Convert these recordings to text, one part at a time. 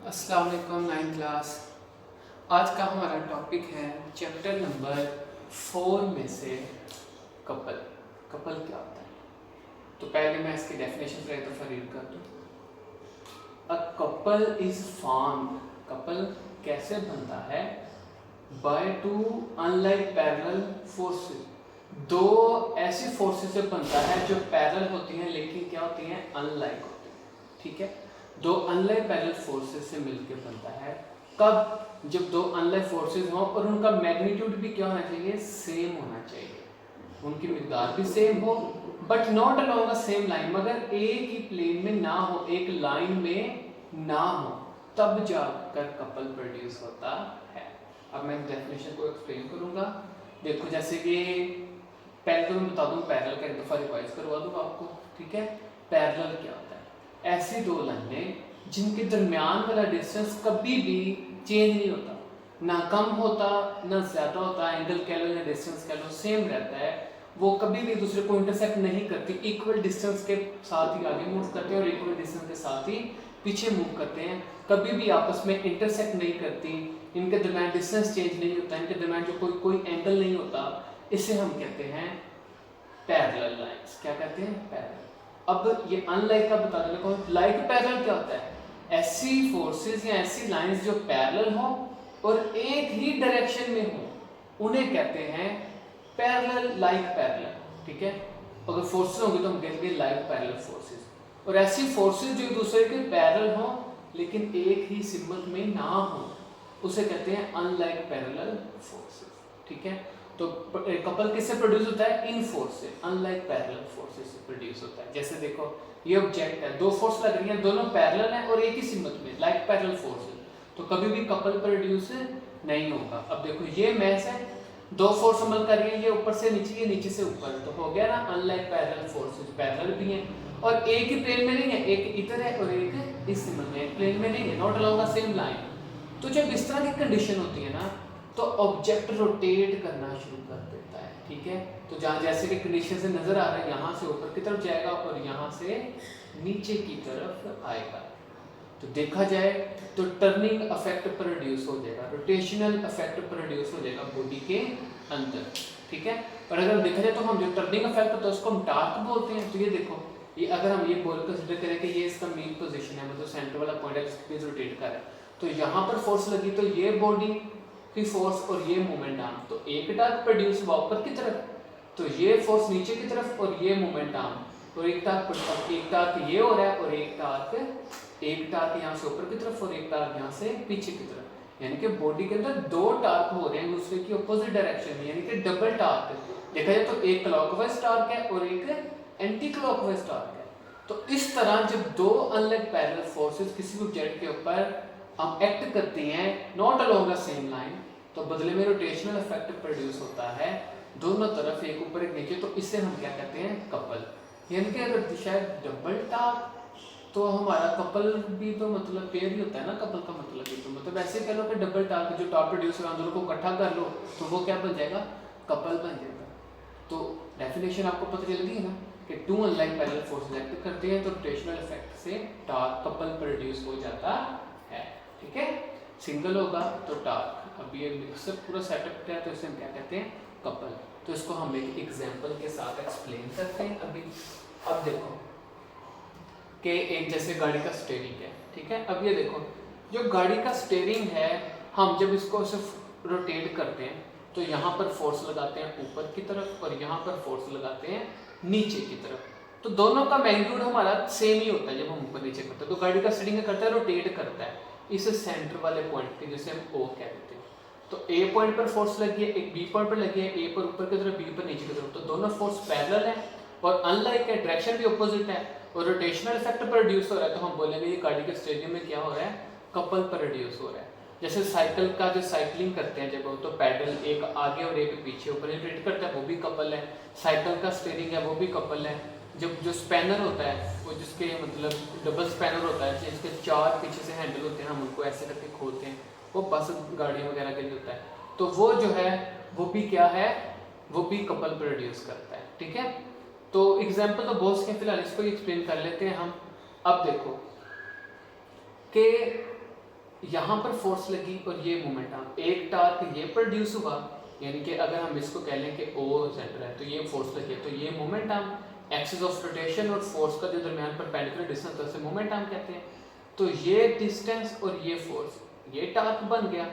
अस्सलाम वालेकुम 9th class. आज का हमारा टॉपिक है चैप्टर नंबर 4 में से कपल। कपल क्या होता है? तो पहले मैं इसकी डेफिनेशन पर एक दफ़ा रीड कर दूँ। A couple is formed, couple कैसे बनता है? By two unlike parallel forces, दो ऐसी फोर्सेस से बनता है जो पैरेलल होती हैं लेकिन क्या होती हैं? अनलाइक होती हैं। ठीक है, दो अनलाइक पैरेलल फोर्सेस से मिलकर बनता है। कब? जब दो अनलाइक फोर्सेस हों और उनका मैग्नीट्यूड भी क्या होना चाहिए? सेम होना चाहिए, उनकी मिकदार भी सेम हो, but not along a same line, मगर एक ही प्लेन में ना हो, एक लाइन में ना हो, तब जाकर कपल प्रोड्यूस होता है। अब मैं डेफिनेशन को एक्सप्लेन करूंगा। देखो, जैसे कि पहले तो मैं बता दूं, पैरेलल का एक दफ़ा रिवाइज करवा दूं आपको। ठीक है, पैरेलल क्या होता है? ऐसी दो लाइनें जिनके दरमियान वाला डिस्टेंस कभी भी चेंज नहीं होता, ना कम होता ना ज़्यादा होता, एंगल कह लो या डिस्टेंस कह लो सेम रहता है, वो कभी भी एक दूसरे को इंटरसेक्ट नहीं करती, इक्वल डिस्टेंस के साथ ही आगे मूव करते हैं और इक्वल डिस्टेंस के साथ ही पीछे मूव करते हैं, कभी भी आपस में इंटरसेक्ट नहीं करती, इनके दरमियान डिस्टेंस चेंज नहीं होता, इनके दरमियान जो कोई एंगल नहीं होता, इसे हम कहते हैं पैरेलल लाइंस। क्या कहते हैं? पैरेलल। अब ये अनलाइक का बता देने को, लाइक पैरेलल क्या होता है? ऐसी फोर्सेस या ऐसी लाइंस जो पैरेलल हो और एक ही डायरेक्शन में हो, उन्हें कहते हैं पैरेलल लाइक पैरेलल। ठीक है, अगर फोर्सेस होंगे तो हम कहेंगे लाइक पैरेलल फोर्सेस, और ऐसी फोर्सेस जो एक दूसरे के पैरेलल हो लेकिन एक ही सिम्बल में ना हो, उसे कहते हैं अनलाइक पैरेलल फोर्सेस। ठीक है, तो कपल किससे प्रोड्यूस होता है? इन फोर्स से, अनलाइक पैरेलल फोर्सेस से प्रोड्यूस होता है। जैसे देखो, ये ऑब्जेक्ट है, दो फोर्स लग रही हैं, दोनों पैरेलल हैं और एक ही सिम्बल में, लाइक पैरेलल फोर्सेस, तो कभी भी कपल प्रोड्यूस नहीं होगा। अब देखो, ये मैच है, दो फोर्स अमल कर रही है, ये ऊपर से नीचे, ये नीचे से ऊपर, तो हो गया ना अनलाइक पैरेलल फोर्सेस। पैरेलल भी हैं और एक ही प्लेन में नहीं है, एक इधर है और एक इस सिम्बल में, एक प्लेन में नहीं है, not along the same line. तो जब इस तरह की कंडीशन होती है ना, तो ऑब्जेक्ट रोटेट करना शुरू कर देता है। ठीक है, तो जहाँ जैसे कि कंडीशन से नजर आ रहा है, यहाँ से ऊपर की तरफ जाएगा और यहाँ से नीचे की तरफ आएगा। तो देखा जाए तो टर्निंग इफेक्ट प्रोड्यूस हो जाएगा, रोटेशनल इफेक्ट प्रोड्यूस हो जाएगा बॉडी के अंदर। ठीक है, और अगर देखा जाए तो हम जो टर्निंग इफेक्ट होता है उसको हम टार्क बोलते हैं। तो ये देखो, ये अगर हम ये बोल कंसिडर करें कि ये इसका मेन पोजीशन है, मतलब सेंटर वाला पॉइंट है जिसके पेज रोटेट कर रहा है, तो यहाँ पर फोर्स लगी तो ये बॉडी की फोर्स और ये मोमेंट आर्म, तो एक टार्क प्रोड्यूस हुआ ऊपर की तरफ, तो ये फोर्स नीचे की तरफ और ये मोमेंट आर्म, और एक टार्क ये हो रहा है और एक टार्क यहाँ से ऊपर की तरफ और एक टार्क यहाँ से पीछे की तरफ, यानी कि बॉडी के अंदर दो टार्क हो रहे हैं दूसरे की अपोजिट डायरेक्शन में, यानी कि डबल टार्क। देखा जाए तो एक क्लॉकवाइज टार्क है और एक एंटी क्लॉकवाइज टार्क है। तो इस तरह जब दो अनलाइक पैरेलल फोर्सेस किसी भी ऑब्जेक्ट के ऊपर हम एक्ट करती हैं not along the same line, तो बदले में रोटेशनल इफेक्ट प्रोड्यूस होता है दोनों तरफ, एक ऊपर एक नीचे, तो इसे हम क्या कहते हैं? कपल। यानी कि अगर शायद डबल टार्क, तो हमारा कपल भी तो मतलब पेयर ही होता है ना, कपल का मतलब ही तो मतलब ऐसे कह लो कि डबल टार्क जो टॉप प्रोड्यूस हो, दोनों को इकट्ठा कर लो तो वो क्या बन जाएगा? कपल बन जाएगा। तो डेफिनेशन आपको पता चल गई है ना कि two unlike parallel forces act करते हैं तो रोटेशनल इफेक्ट से टार्क कपल प्रोड्यूस हो जाता है। ठीक है, सिंगल होगा तो टार्क। अब ये मिक्सअप पूरा सेटअप है तो इसे हम क्या कहते हैं? कपल। तो इसको हम एक एग्जांपल के साथ एक्सप्लेन करते हैं अभी। अब देखो कि एक जैसे गाड़ी का स्टीयरिंग है, ठीक है, अब ये देखो, जो गाड़ी का स्टीयरिंग है, हम जब इसको सिर्फ रोटेट करते हैं तो यहाँ पर फोर्स लगाते हैं ऊपर की तरफ और यहाँ पर फोर्स लगाते हैं नीचे की तरफ, तो दोनों का मैग्नीट्यूड हमारा सेम ही होता है जब हम ऊपर नीचे करते हैं। तो गाड़ी का स्टीयरिंग करता है, रोटेट करता है इस सेंटर वाले पॉइंट पे, जिसे हम ओ कह देते हैं। तो ए पॉइंट पर फोर्स लगी है, एक बी पॉइंट पर लगी है, ए पर ऊपर की तरफ, बी पर नीचे की तरफ, तो दोनों फोर्स पैरेलल है और अनलाइक है, डायरेक्शन भी अपोजिट है और रोटेशनल इफेक्ट प्रोड्यूस हो रहा है, तो हम बोलेंगे ये गाड़ी के स्टीयरिंग में क्या हो रहा है? कपल प्रोड्यूस हो रहा है। जैसे साइकिल का जो साइकिलिंग करते हैं जब, तो पैडल एक आगे और एक पीछे ऊपर रोटेट करता है, वो भी कपल है। साइकिल का स्टीयरिंग है वो भी कपल है। जब जो स्पैनर होता है, वो जिसके मतलब डबल स्पैनर होता है, जिसके चार पीछे से हैंडल होते हैं, हम उनको ऐसे करके खोलते हैं, वो बस गाड़ी वगैरह के लिए होता है, तो वो जो है वो भी क्या है? वो भी कपल प्रोड्यूस करता है। ठीक है, तो एग्जाम्पल तो बहुत से, फिलहाल इसको एक्सप्लेन कर लेते हैं हम। अब देखो कि यहाँ पर फोर्स लगी और ये मोमेंट आर्म, एक टार्क ये प्रोड्यूस हुआ, यानी कि अगर हम इसको कह लें कि ओ सेंटर है तो ये फोर्स लगी, तो ये moment arm, axis of rotation और फोर्स का जो दरमियान परपेंडिकुलर डिस्टेंस है उसे मोमेंट आर्म कहते हैं। तो ये डिस्टेंस और ये फोर्स, ये टार्क बन गया,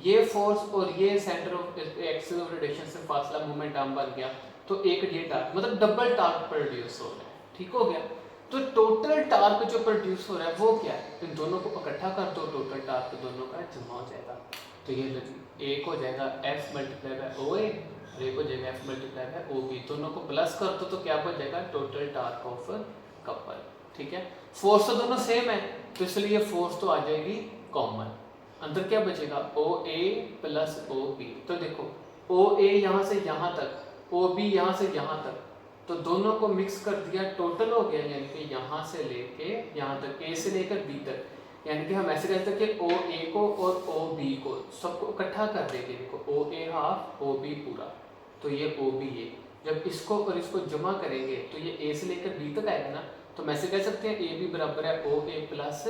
ये फोर्स और ये centre of axis of rotation से फासला मोमेंट आर्म बन गया, तो एक ये टार्क मतलब डबल टार्क प्रोड्यूस हो रहा है। ठीक हो गया। तो टोटल टार्क जो प्रोड्यूस हो रहा है वो क्या है, इन दोनों को इकट्ठा कर दो, टोटल टार्क दोनों का जमा हो जाएगा। तो ये एक हो जाएगा F मल्टीप्लाई बाय OA और एक हो जाएगा F मल्टीप्लाई बाय OB, दोनों को प्लस कर दो तो क्या बन जाएगा, टोटल टार्क ऑफ कपल। ठीक है। फोर्स तो दोनों सेम है तो इसलिए फोर्स तो आ जाएगी कॉमन, अंदर क्या बचेगा OA प्लस OB। तो देखो OA यहाँ से यहाँ तक, OB यहाँ से यहाँ तक, तो दोनों को मिक्स कर दिया, टोटल हो गया, यानी कि यहाँ से लेके यहाँ तक, A से लेकर B तक, यानी कि हम ऐसे कहते हैं कि OA को और OB को सबको इकट्ठा कर देंगे। देखो OA हाफ OB पूरा, तो ये OB है। जब इसको और इसको जमा करेंगे तो ये A से लेकर B तक आएगा ना, तो हम ऐसे कह सकते हैं AB बराबर है OA प्लस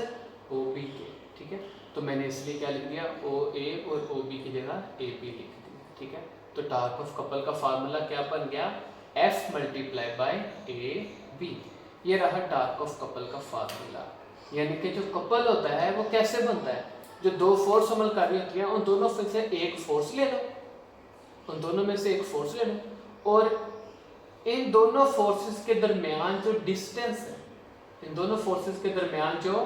OB के। ठीक है। तो मैंने इसलिए क्या लिख दिया, OA और OB की जगह AB लिख दिया। ठीक है। तो टार्क ऑफ कपल का फार्मूला क्या बन गया, F मल्टीप्लाई बाय AB। ये रहा टार्क ऑफ कपल का फार्मूला। यानी कि जो कपल होता है वो कैसे बनता है, जो दो फोर्स अमल कर रही होती है उन दोनों में से एक फोर्स ले लो, उन दोनों में से एक फोर्स ले लो, और इन दोनों फोर्सेस के दरमियान जो डिस्टेंस है, इन दोनों फोर्सेस के दरमियान जो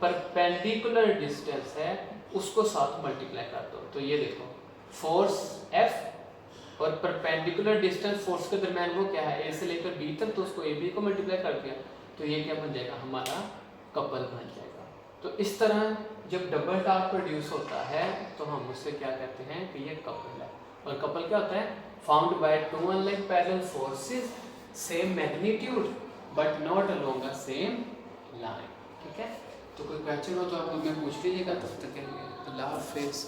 परपेंडिकुलर डिस्टेंस है उसको साथ मल्टीप्लाई कर दो। तो ये देखो फोर्स F और परपेंडिकुलर डिस्टेंस फोर्स के दरमियान वो क्या है, A से लेकर B तक, तो उसको AB को मल्टीप्लाई कर दिया, तो ये क्या बन जाएगा, हमारा कपल बन जाएगा। तो इस तरह जब डबल टार्क प्रोड्यूस होता है तो हम उससे क्या कहते हैं कि ये कपल है। और कपल क्या होता है, found by two unlike parallel forces same magnitude but not along the same line. ठीक है। तो कोई क्वेश्चन हो तो आप हमें पूछ लीजिएगा, तब तक के लिए अल्लाह हाफिज़।